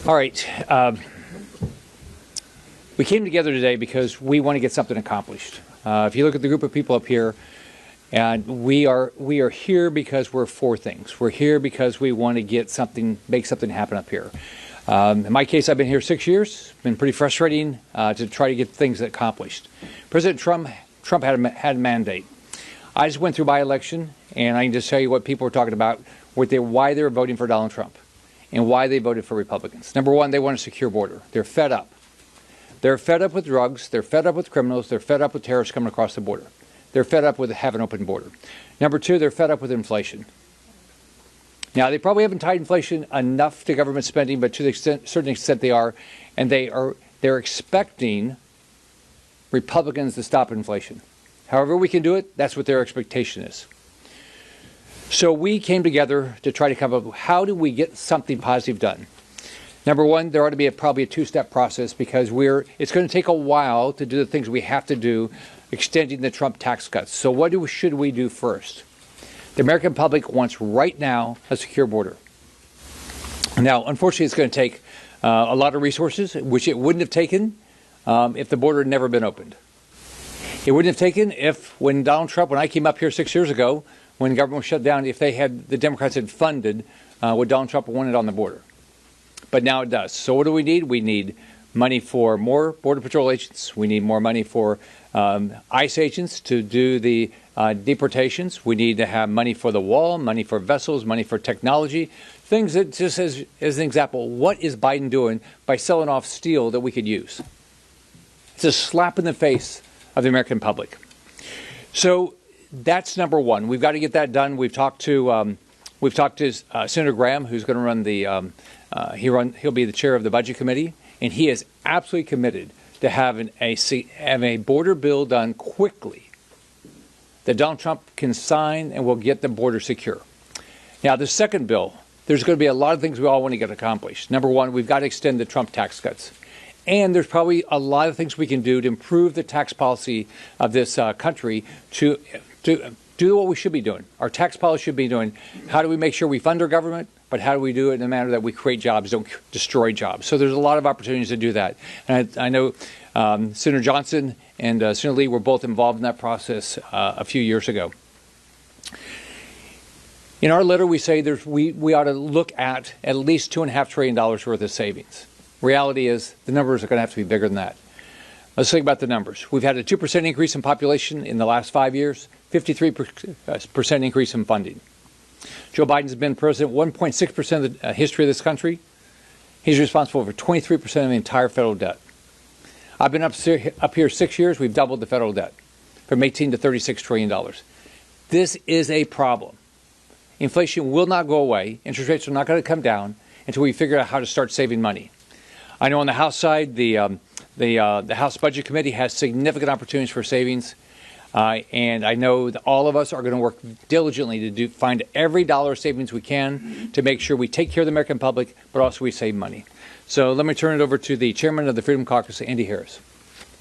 All right. We came together today because we want to get something accomplished. If you look at the group of people up here, and we are here because we're for things. We're here because we want to get something, make something happen up here. In my case, I've been here 6 years. It's been pretty frustrating to try to get things accomplished. President Trump had a mandate. I just went through my election, and I can just tell you what people were talking about, why they were voting for Donald Trump, and why they voted for Republicans. Number one, they want a secure border. They're fed up. They're fed up with drugs. They're fed up with criminals. They're fed up with terrorists coming across the border. They're fed up with having an open border. Number two, they're fed up with inflation. Now, they probably haven't tied inflation enough to government spending, but to the certain extent they are, and they're expecting Republicans to stop inflation. However we can do it, that's what their expectation is. So we came together to try to come up with how do we get something positive done. Number one, there ought to be probably a two-step process because it's going to take a while to do the things we have to do, extending the Trump tax cuts. So what should we do first? The American public wants right now a secure border. Now, unfortunately, it's going to take a lot of resources, which it wouldn't have taken if the border had never been opened. It wouldn't have taken when I came up here 6 years ago, when the government was shut down, if the Democrats had funded what Donald Trump wanted on the border. But now it does. So what do we need? We need money for more Border Patrol agents. We need more money for ICE agents to do the deportations. We need to have money for the wall, money for vessels, money for technology. Things that, just as an example, what is Biden doing by selling off steel that we could use? It's a slap in the face of the American public. So that's number one. We've got to get that done. We've talked to Senator Graham, who's going to run the he'll be the chair of the Budget Committee, and he is absolutely committed to having a border bill done quickly that Donald Trump can sign and will get the border secure. Now, the second bill, there's going to be a lot of things we all want to get accomplished. Number one, we've got to extend the Trump tax cuts. And there's probably a lot of things we can do to improve the tax policy of this country to do what we should be doing. Our tax policy should be doing, how do we make sure we fund our government, but how do we do it in a manner that we create jobs, don't destroy jobs? So there's a lot of opportunities to do that. And I know Senator Johnson and Senator Lee were both involved in that process a few years ago. In our letter, we say we ought to look at least $2.5 trillion worth of savings. Reality is the numbers are going to have to be bigger than that. Let's think about the numbers. We've had a 2% increase in population in the last 5 years, 53% increase in funding. Joe Biden's been president 1.6% of the history of this country. He's responsible for 23% of the entire federal debt. I've been up here 6 years. We've doubled the federal debt from $18 to $36 trillion. This is a problem. Inflation will not go away. Interest rates are not going to come down until we figure out how to start saving money. I know on the House side, the House Budget Committee has significant opportunities for savings. And I know that all of us are going to work diligently to find every dollar of savings we can to make sure we take care of the American public, but also we save money. So let me turn it over to the chairman of the Freedom Caucus, Andy Harris.